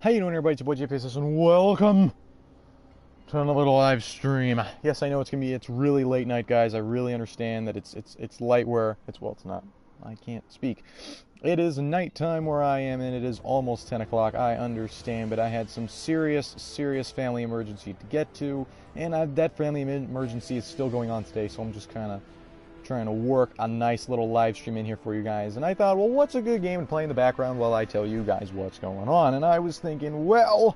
How you doing, everybody? It's your boy JPSS, and welcome to another live stream. Yes, I know it's really late night, guys. I really understand that it's light where it's not. I can't speak. It is nighttime where I am, and it is almost 10 o'clock. I understand, but I had some serious family emergency to get to, and that family emergency is still going on today. So I'm just kind of trying to work a nice little live stream in here for you guys. And I thought, well, what's a good game to play in the background while I tell you guys what's going on? And I was thinking, well,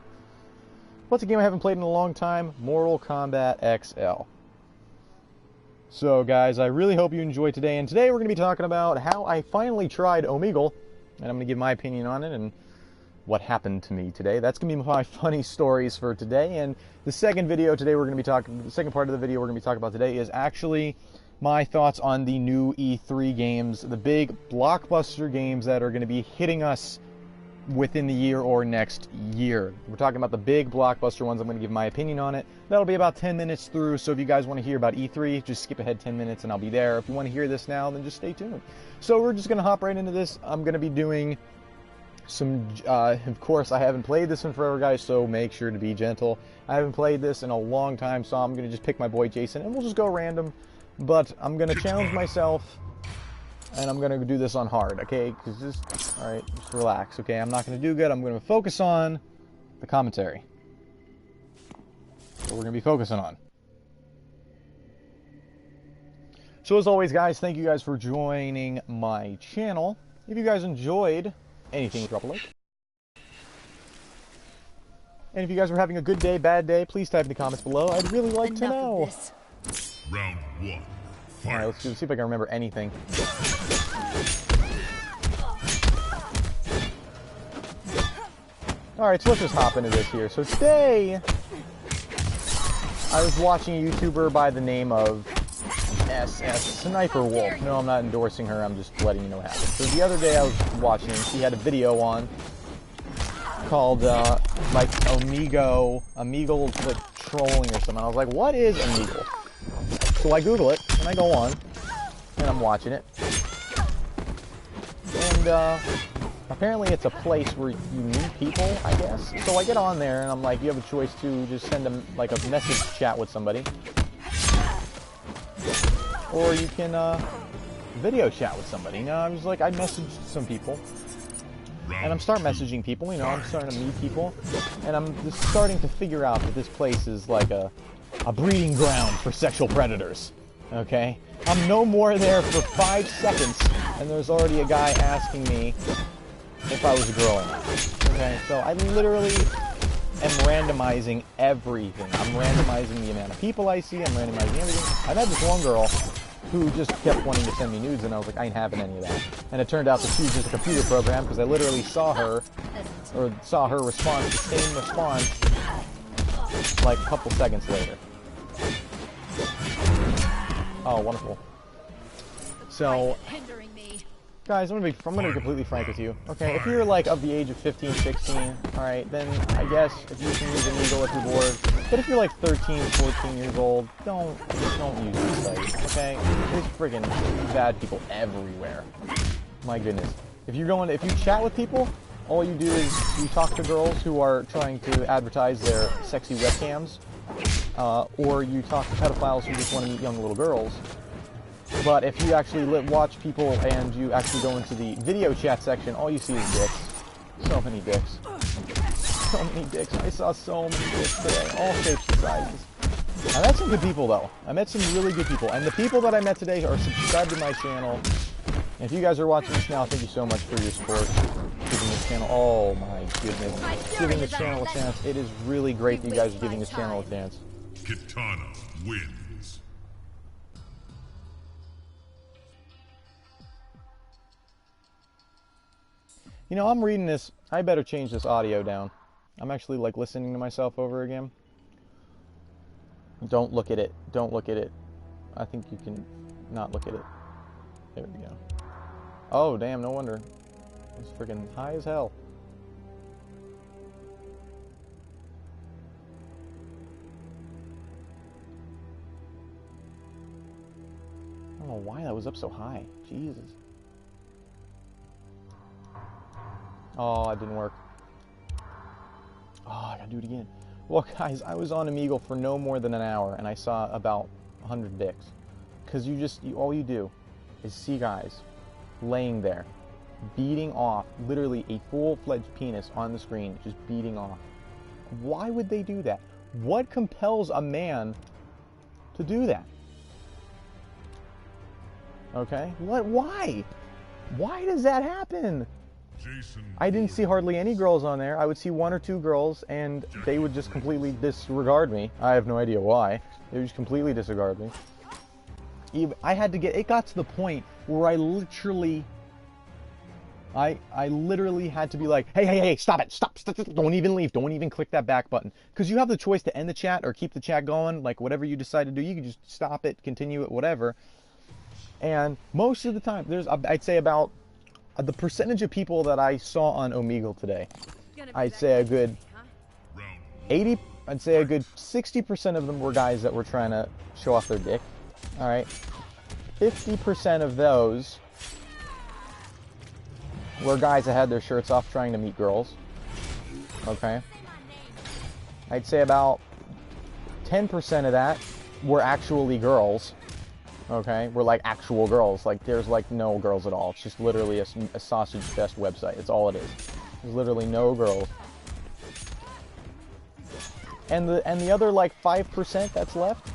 what's a game I haven't played in a long time? Mortal Kombat XL. So, guys, I really hope you enjoyed today. And today we're going to be talking about how I finally tried Omegle, and I'm going to give my opinion on it and what happened to me today. That's going to be my funny stories for today. And the second video today we're going to be talking, the second part of the video we're going to be talking about today is actually my thoughts on the new E3 games, the big blockbuster games that are going to be hitting us within the year or next year. We're talking about the big blockbuster ones. I'm going to give my opinion on it. That'll be about 10 minutes through, so if you guys want to hear about E3, just skip ahead 10 minutes and I'll be there. If you want to hear this now, then just stay tuned. So we're just going to hop right into this. I'm going to be doing some, of course, I haven't played this in forever, guys, so make sure to be gentle. I haven't played this in a long time, so I'm going to just pick my boy Jason, and we'll just go random. But I'm going to challenge myself, and I'm going to do this on hard, okay? Because just, alright, just relax, okay? I'm not going to do good. I'm going to focus on the commentary. That's what we're going to be focusing on. So as always, guys, thank you guys for joining my channel. If you guys enjoyed anything, drop a like. And if you guys are having a good day, bad day, please type in the comments below. I'd really like to know. Round one. Alright, let's see if I can remember anything. Alright, so let's just hop into this here. So today, I was watching a YouTuber by the name of SS Sniper Wolf. No, I'm not endorsing her, I'm just letting you know what happened. So the other day I was watching, she had a video on called, like, Omegle, like, trolling or something. I was like, what is Omegle? So I Google it, and I go on, and I'm watching it. And, apparently it's a place where you meet people, I guess. So I get on there, and I'm like, you have a choice to just send them, like, a message chat with somebody. Or you can, video chat with somebody. Now, I was like, I messaged some people. And I'm starting messaging people, you know, I'm starting to meet people. And I'm just starting to figure out that this place is like a breeding ground for sexual predators, okay? I'm no more there for 5 seconds, and there's already a guy asking me if I was a girl or not, okay? So I literally am randomizing everything. I'm randomizing the amount of people I see, I'm randomizing everything. I've had this one girl who just kept wanting to send me nudes, and I was like, I ain't having any of that. And it turned out that she was just a computer program, because I literally saw her response, the same response, like a couple seconds later. Oh, wonderful. So, guys, I'm gonna be completely frank with you. Okay, if you're like of the age of 15, 16, alright, then I guess if you can use Omegle if you're bored. But if you're like 13, 14 years old, don't use this site, okay? There's friggin' bad people everywhere. My goodness. If you chat with people, all you do is you talk to girls who are trying to advertise their sexy webcams, or you talk to pedophiles who just want to meet young little girls. But if you actually watch people and you actually go into the video chat section, all you see is dicks. So many dicks. So many dicks. I saw so many dicks today, all shapes and sizes. I met some good people, though. I met some really good people. And the people that I met today are subscribed to my channel. And if you guys are watching this now, thank you so much for your support. Giving this channel, oh my goodness. Giving this channel a chance. It is really great that you guys are giving this channel a chance. Kitana wins. You know, I'm reading this. I better change this audio down. I'm actually, like, listening to myself over again. Don't look at it. Don't look at it. I think you can not look at it. There we go. Oh, damn, no wonder. It's freaking high as hell. I don't know why that was up so high. Jesus. Oh, it didn't work. Oh, I gotta do it again. Well, guys, I was on Omegle for no more than an hour, and I saw about 100 dicks. Because all you do is see guys laying there, beating off, literally a full-fledged penis on the screen, just beating off. Why would they do that? What compels a man to do that? Okay? What? Why? Why does that happen? I didn't see hardly any girls on there. I would see one or two girls, and they would just completely disregard me. I have no idea why. They would just completely disregard me. It got to the point where I literally had to be like, hey, stop it, stop, don't even leave, don't even click that back button. Because you have the choice to end the chat or keep the chat going, like whatever you decide to do, you can just stop it, continue it, whatever. And most of the time, I'd say about the percentage of people that I saw on Omegle today, I'd say a good 60% of them were guys that were trying to show off their dick. All right, 50% of those were guys that had their shirts off trying to meet girls. Okay, I'd say about 10% of that were actually girls. Okay, we're like actual girls. Like there's like no girls at all. It's just literally a sausage fest website. It's all it is. There's literally no girls. And the other like 5% that's left,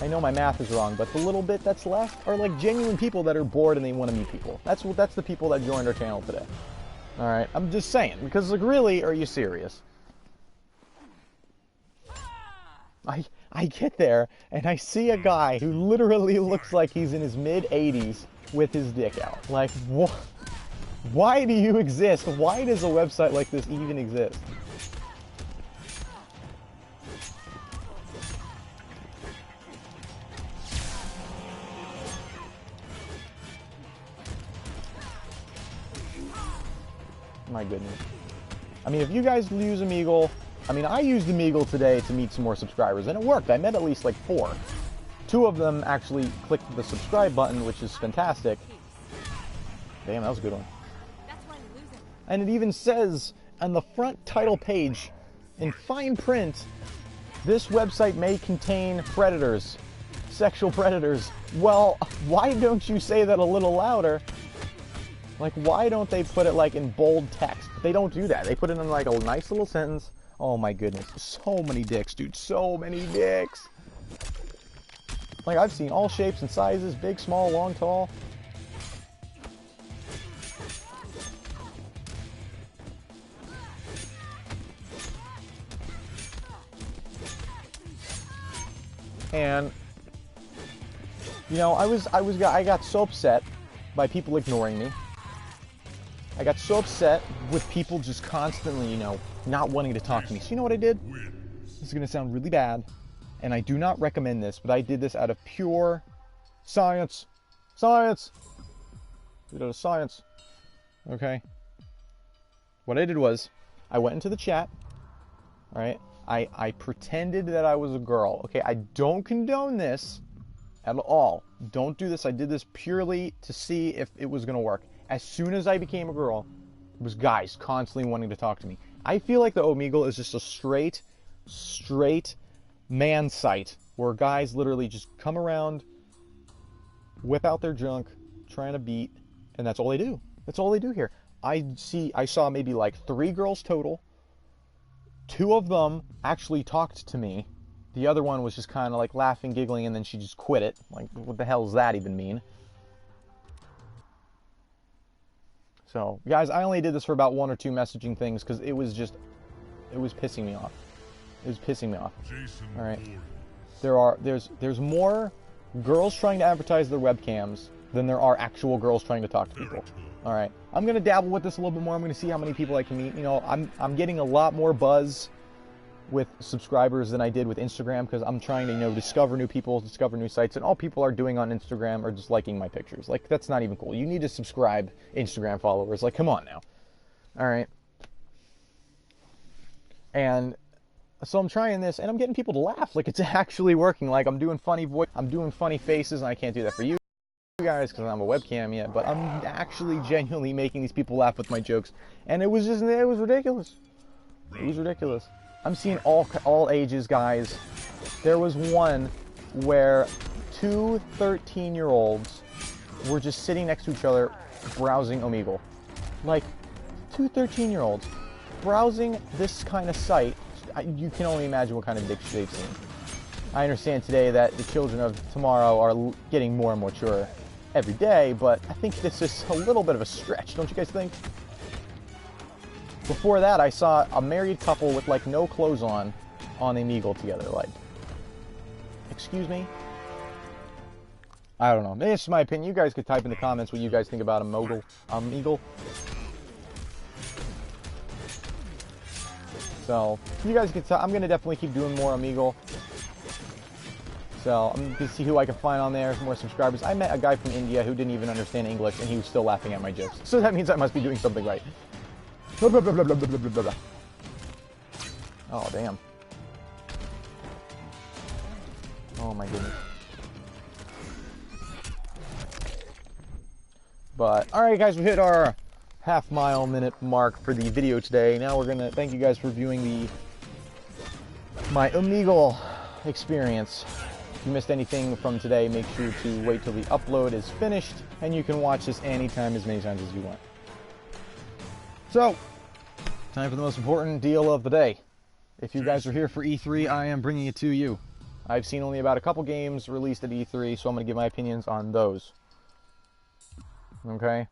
I know my math is wrong, but the little bit that's left are like genuine people that are bored and they want to meet people. That's the people that joined our channel today. All right, I'm just saying, because like really, are you serious? I get there and I see a guy who literally looks like he's in his mid-80s with his dick out. Like, what? Why do you exist? Why does a website like this even exist? My goodness. I mean, if you guys use Omegle, I used Omegle today to meet some more subscribers, and it worked. I met at least like 4. 2 of them actually clicked the subscribe button, which is fantastic. Damn, that was a good one. And it even says on the front title page, in fine print, this website may contain predators, sexual predators. Well, why don't you say that a little louder? Like, why don't they put it like in bold text? They don't do that. They put it in like a nice little sentence. Oh my goodness, so many dicks, dude, so many dicks. Like, I've seen all shapes and sizes, big, small, long, tall. And, you know, I got so upset by people ignoring me. I got so upset with people just constantly, you know, not wanting to talk to me. So you know what I did? This is going to sound really bad, and I do not recommend this, but I did this out of pure science. Science! Did it out of science. Okay? What I did was, I went into the chat, alright? I pretended that I was a girl. Okay, I don't condone this at all. Don't do this. I did this purely to see if it was going to work. As soon as I became a girl, it was guys constantly wanting to talk to me. I feel like the Omegle is just a straight man site where guys literally just come around, whip out their junk, trying to beat, and that's all they do. That's all they do here. I saw maybe like 3 girls total. 2 of them actually talked to me. The other one was just kind of like laughing, giggling, and then she just quit it. Like, what the hell does that even mean? So, guys, I only did this for about 1 or 2 messaging things because it was pissing me off. It was pissing me off. All right. There's more girls trying to advertise their webcams than there are actual girls trying to talk to people. All right. I'm gonna dabble with this a little bit more. I'm gonna see how many people I can meet. You know, I'm getting a lot more buzz with subscribers than I did with Instagram because I'm trying to, you know, discover new people, discover new sites, and all people are doing on Instagram are just liking my pictures. Like, that's not even cool. You need to subscribe, Instagram followers. Like, come on now. All right. And so I'm trying this, and I'm getting people to laugh. Like, it's actually working. Like, I'm doing funny I'm doing funny faces, and I can't do that for you guys because I'm a webcam yet, but I'm actually genuinely making these people laugh with my jokes, and it was ridiculous. It was ridiculous. I'm seeing all ages, guys. There was one where two 13-year-olds were just sitting next to each other browsing Omegle. Like, two 13-year-olds browsing this kind of site. You can only imagine what kind of addiction they've seen. I understand today that the children of tomorrow are getting more and more mature every day, but I think this is a little bit of a stretch, don't you guys think? Before that, I saw a married couple with, like, no clothes on Omegle together. Like, excuse me? I don't know. It's my opinion. You guys could type in the comments what you guys think about Omegle. So, you guys can I'm going to definitely keep doing more Omegle. So, I'm going to see who I can find on there, more subscribers. I met a guy from India who didn't even understand English, and he was still laughing at my jokes. So that means I must be doing something right. Blah, blah, blah, blah, blah, blah, blah, blah. Oh, damn. Oh, my goodness. But, alright guys, we hit our half-mile minute mark for the video today. Now we're going to thank you guys for viewing my Omegle experience. If you missed anything from today, make sure to wait till the upload is finished, and you can watch this anytime, as many times as you want. So, time for the most important deal of the day. If you guys are here for E3, I am bringing it to you. I've seen only about a couple games released at E3, so I'm going to give my opinions on those. Okay?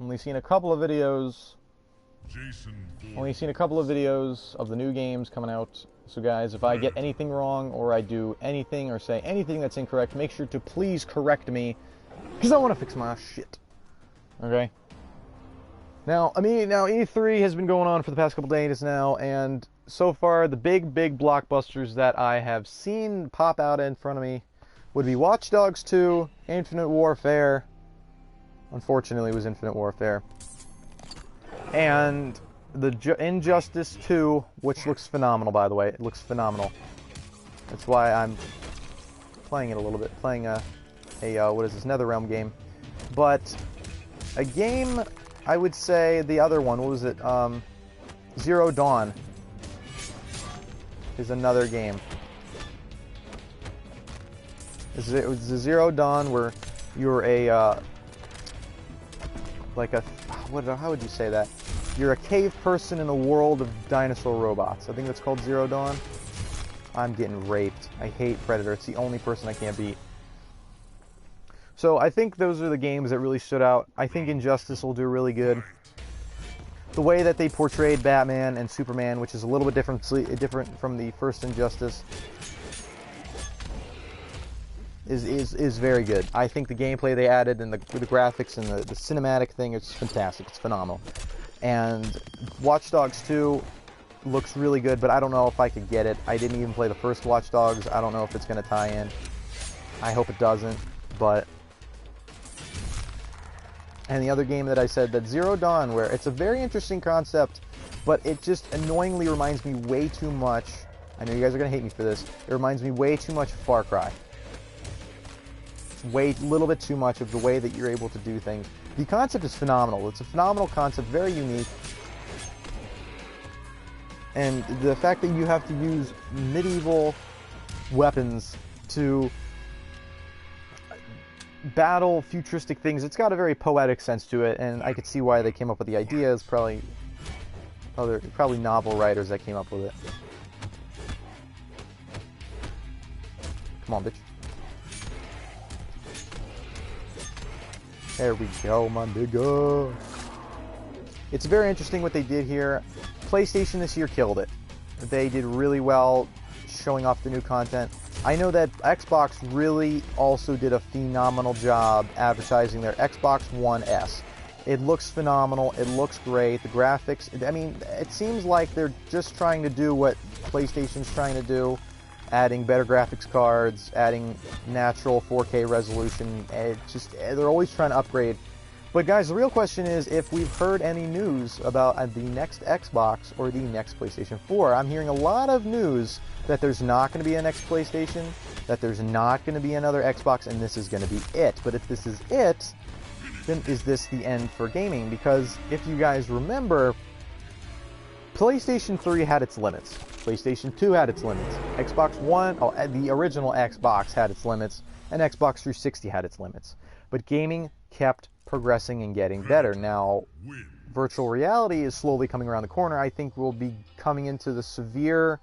Only seen a couple of videos. Only seen a couple of videos of the new games coming out. So guys, if I get anything wrong, or I do anything, or say anything that's incorrect, make sure to please correct me, because I want to fix my shit. Okay? Now, E3 has been going on for the past couple days now, and so far, the big blockbusters that I have seen pop out in front of me would be Watch Dogs 2, Infinite Warfare. Unfortunately, it was Infinite Warfare. And the Injustice 2, which looks phenomenal, by the way. It looks phenomenal. That's why I'm playing it a little bit. Playing what is this, NetherRealm game. But a game, I would say the other one, what was it? Zero Dawn is another game. It was the Zero Dawn where you're a, how would you say that? You're a cave person in a world of dinosaur robots. I think that's called Zero Dawn. I'm getting raped. I hate Predator. It's the only person I can't beat. So I think those are the games that really stood out. I think Injustice will do really good. The way that they portrayed Batman and Superman, which is a little bit different from the first Injustice, is very good. I think the gameplay they added and the graphics and the cinematic thing is fantastic. It's phenomenal. And Watch Dogs 2 looks really good, but I don't know if I could get it. I didn't even play the first Watch Dogs. I don't know if it's going to tie in. I hope it doesn't, but... And the other game that I said, that Zero Dawn, where it's a very interesting concept, but it just annoyingly reminds me way too much. I know you guys are going to hate me for this. It reminds me way too much of Far Cry. Little bit too much of the way that you're able to do things. The concept is phenomenal. It's a phenomenal concept, very unique. And the fact that you have to use medieval weapons to battle futuristic things, it's got a very poetic sense to it, and I could see why they came up with the idea. It's probably novel writers that came up with it. Come on, bitch. There we go, my nigga. It's very interesting what they did here. PlayStation this year killed it. They did really well showing off the new content. I know that Xbox really also did a phenomenal job advertising their Xbox One S. It looks phenomenal. It looks great. The graphics, I mean, it seems like they're just trying to do what PlayStation's trying to do, adding better graphics cards, adding natural 4K resolution. They're always trying to upgrade. But guys, the real question is if we've heard any news about the next Xbox or the next PlayStation 4. I'm hearing a lot of news that there's not going to be a next PlayStation, that there's not going to be another Xbox, and this is going to be it. But if this is it, then is this the end for gaming? Because if you guys remember, PlayStation 3 had its limits. PlayStation 2 had its limits. Xbox One, the original Xbox had its limits, and Xbox 360 had its limits. But gaming kept progressing and getting better. Now, virtual reality is slowly coming around the corner. I think we'll be coming into the severe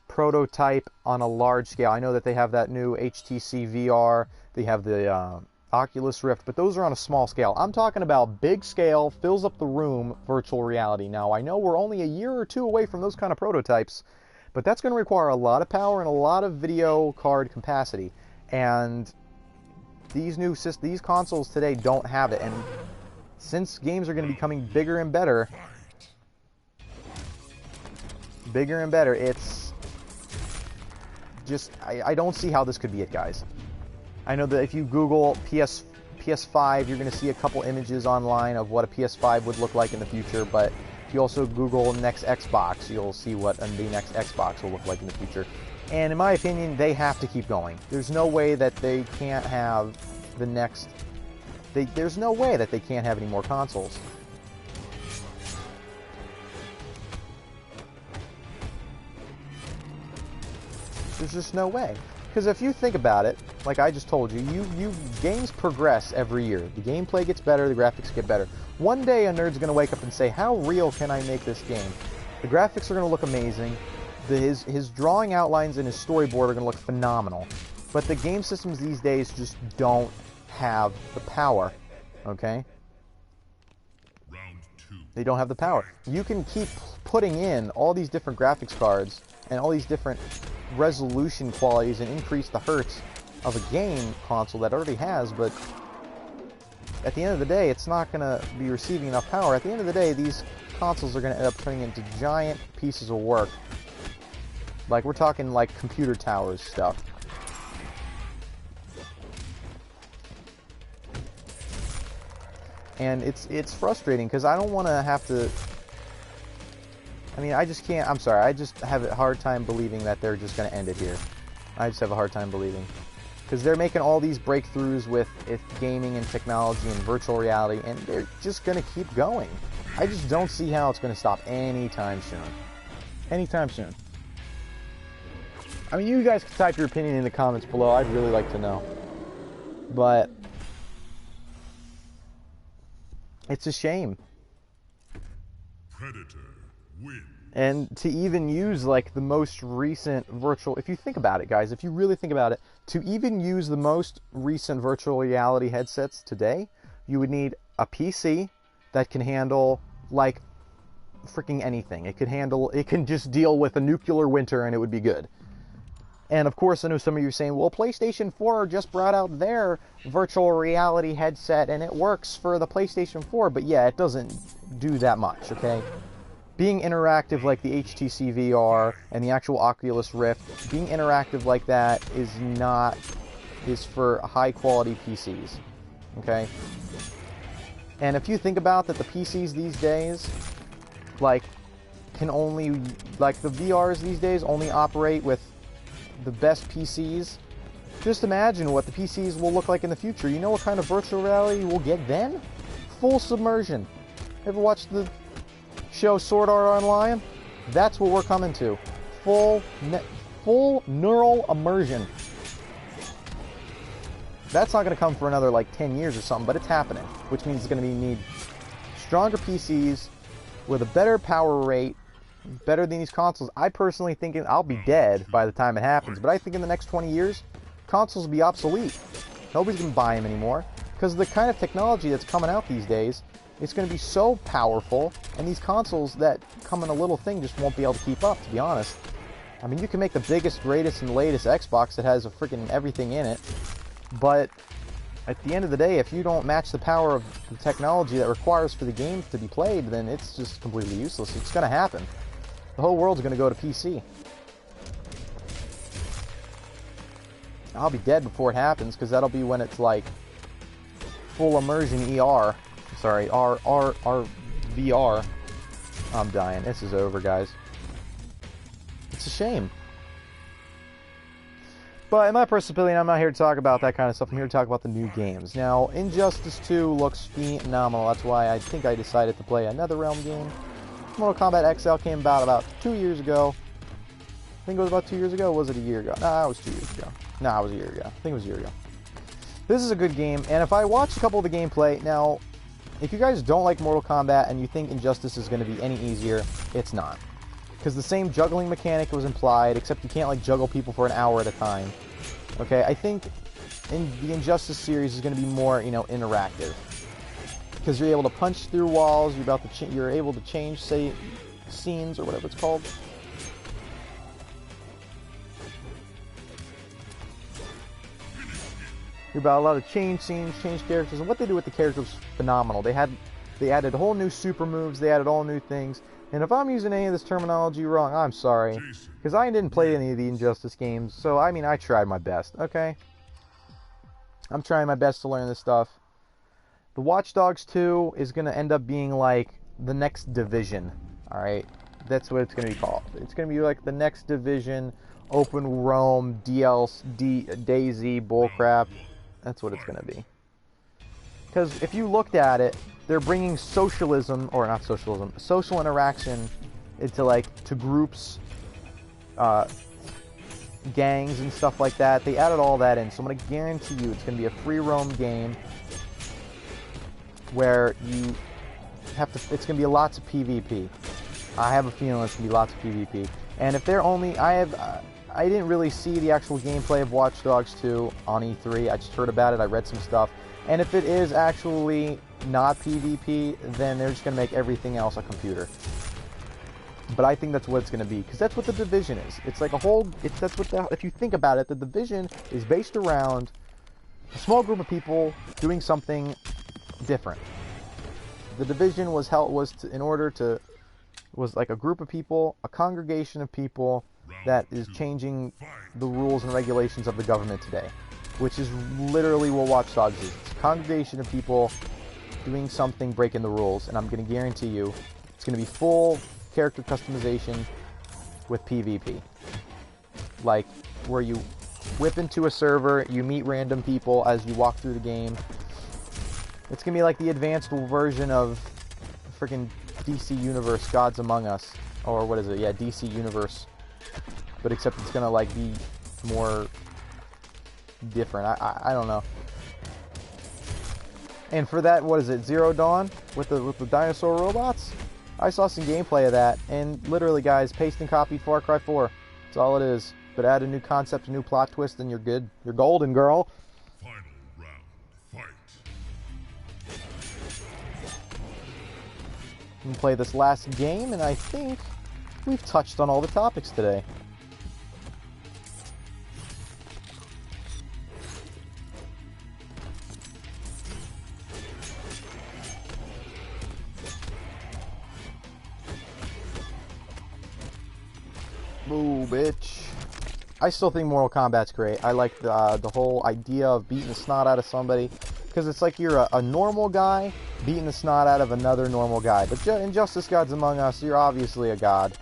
prototype on a large scale. I know that they have that new HTC VR, they have the Oculus Rift, but those are on a small scale. I'm talking about big scale, fills up the room virtual reality. Now, I know we're only a year or two away from those kind of prototypes, but that's going to require a lot of power and a lot of video card capacity. And these consoles today don't have it. And since games are going to be becoming bigger and better, it's just, I don't see how this could be it, guys. I know that if you Google PS5, you're going to see a couple images online of what a PS5 would look like in the future, but if you also Google next Xbox, you'll see what the next Xbox will look like in the future. And in my opinion, they have to keep going. There's no way that they can't have the next... There's no way that they can't have any more consoles. There's just no way. Because if you think about it, like I just told you, games progress every year. The gameplay gets better, the graphics get better. One day a nerd's going to wake up and say, how real can I make this game? The graphics are going to look amazing. His drawing outlines and his storyboard are going to look phenomenal. But the game systems these days just don't have the power, okay? Round 2. They don't have the power. You can keep putting in all these different graphics cards and all these different resolution qualities and increase the hertz of a game console that already has, but at the end of the day, it's not going to be receiving enough power. At the end of the day, these consoles are going to end up turning into giant pieces of work. Like, we're talking like computer towers stuff. And it's frustrating because I don't want to have to... I mean, I just can't... I'm sorry, I just have a hard time believing that they're just going to end it here. I just have a hard time believing. Because they're making all these breakthroughs with gaming and technology and virtual reality, and they're just going to keep going. I just don't see how it's going to stop anytime soon. Anytime soon. I mean, you guys can type your opinion in the comments below. I'd really like to know. But it's a shame. Predator wins. And to even use like the most recent virtual, if you think about it, guys, if you really think about it, to even use the most recent virtual reality headsets today, you would need a PC that can handle like freaking anything. It can just deal with a nuclear winter and it would be good. And of course, I know some of you are saying, well, PlayStation 4 just brought out their virtual reality headset and it works for the PlayStation 4, but yeah, it doesn't do that much, okay? Being interactive like the HTC VR and the actual Oculus Rift, being interactive like that is for high quality PCs, okay? And if you think about that, the PCs these days, like, can only, like the VRs these days only operate with the best PCs. Just imagine what the PCs will look like in the future. You know what kind of virtual reality we'll get then? Full submersion. Ever watched the show Sword Art Online? That's what we're coming to. Full neural immersion. That's not going to come for another like 10 years or something, but it's happening, which means it's going to need stronger PCs with a better power rate, better than these consoles. I personally think I'll be dead by the time it happens, but I think in the next 20 years, consoles will be obsolete. Nobody's going to buy them anymore because the kind of technology that's coming out these days, it's going to be so powerful, and these consoles that come in a little thing just won't be able to keep up, to be honest. I mean, you can make the biggest, greatest, and latest Xbox that has a freaking everything in it, but at the end of the day, if you don't match the power of the technology that requires for the games to be played, then it's just completely useless. It's going to happen. The whole world's going to go to PC. I'll be dead before it happens, because that'll be when it's like full immersion VR. Sorry, VR. I'm dying. This is over, guys. It's a shame. But in my personal opinion, I'm not here to talk about that kind of stuff. I'm here to talk about the new games. Now, Injustice 2 looks phenomenal. That's why I think I decided to play another Realm game. first Mortal Kombat XL came about 2 years ago. I think it was about 2 years ago. Or was it a year ago? Nah, it was 2 years ago. Nah, it was a year ago. I think it was a year ago. This is a good game, and if I watch a couple of the gameplay, now, if you guys don't like Mortal Kombat and you think Injustice is going to be any easier, it's not. Because the same juggling mechanic was implied, except you can't, like, juggle people for an hour at a time. Okay, I think in the Injustice series is going to be more, you know, interactive. Because you're able to punch through walls, you're able to change, say, scenes, or whatever it's called. You're about allowed to change scenes, change characters, and what they do with the characters was phenomenal. They added whole new super moves, they added all new things. And if I'm using any of this terminology wrong, I'm sorry. Because I didn't play any of the Injustice games, so I mean, I tried my best, okay? I'm trying my best to learn this stuff. The Watch Dogs 2 is going to end up being like the next Division, alright? That's what it's going to be called. It's going to be like the next Division, Open Rome, DayZ, bullcrap. That's what it's going to be. Because if you looked at it, they're bringing socialism, or not socialism, social interaction into, like, to groups, gangs and stuff like that. They added all that in, so I'm going to guarantee you it's going to be a free roam game where you have to, it's going to be lots of PvP. I have a feeling it's going to be lots of PvP. And if they're only, I didn't really see the actual gameplay of Watch Dogs 2 on E3. I just heard about it, I read some stuff. And if it is actually not PvP, then they're just going to make everything else a computer. But I think that's what it's going to be, because that's what the Division is. It's like a whole, if you think about it, the Division is based around a small group of people doing something different. The Division was like a group of people, a congregation of people that is changing the rules and regulations of the government today, which is literally what Watch Dogs is. It's a congregation of people doing something, breaking the rules, and I'm going to guarantee you it's going to be full character customization with PvP. Like, where you whip into a server, you meet random people as you walk through the game. It's going to be like the advanced version of freaking DC Universe Gods Among Us, or what is it? Yeah, DC Universe. But except it's going to, like, be more different. I don't know. And for that, what is it, Zero Dawn with the dinosaur robots? I saw some gameplay of that, and literally, guys, paste and copy Far Cry 4. That's all it is. But add a new concept, a new plot twist, and you're good. You're golden, girl. Final round, fight. We can play this last game, and I think we've touched on all the topics today. Ooh, bitch. I still think Mortal Kombat's great. I like the whole idea of beating the snot out of somebody, because it's like you're a normal guy beating the snot out of another normal guy. But Injustice Gods Among Us, you're obviously a god.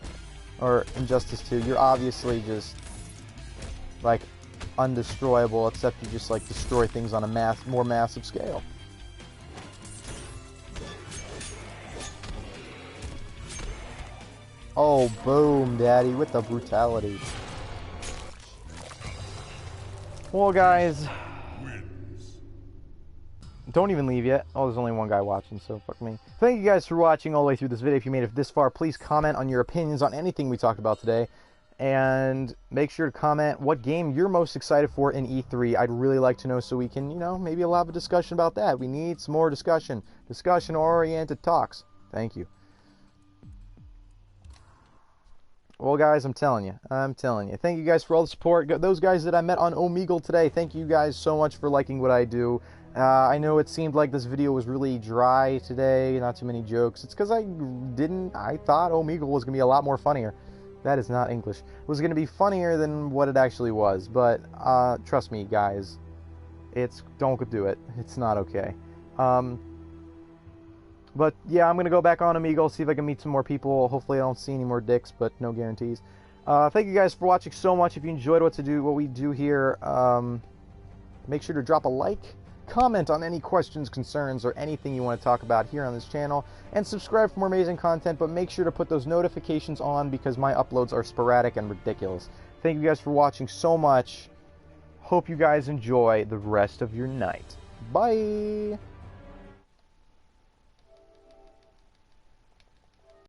Or Injustice 2, you're obviously just, like, undestroyable, except you just, like, destroy things on a more massive scale. Oh, boom, daddy, with the brutality. Well, guys, don't even leave yet. Oh, there's only one guy watching, so fuck me. Thank you guys for watching all the way through this video. If you made it this far, please comment on your opinions on anything we talked about today. And make sure to comment what game you're most excited for in E3. I'd really like to know, so we can, you know, maybe have a discussion about that. We need some more discussion. Discussion-oriented talks. Thank you. Well, guys, I'm telling you. Thank you guys for all the support. Those guys that I met on Omegle today, thank you guys so much for liking what I do. I know it seemed like this video was really dry today, not too many jokes. It's because I thought Omegle was going to be a lot more funnier. That is not English. It was going to be funnier than what it actually was. But trust me, guys, don't do it. It's not okay. But yeah, I'm going to go back on Omegle, see if I can meet some more people. Hopefully I don't see any more dicks, but no guarantees. Thank you guys for watching so much. If you enjoyed what we do here, make sure to drop a like. comment on any questions, concerns, or anything you want to talk about here on this channel, and subscribe for more amazing content, but make sure to put those notifications on because my uploads are sporadic and ridiculous. Thank you guys for watching so much. Hope you guys enjoy the rest of your night. Bye!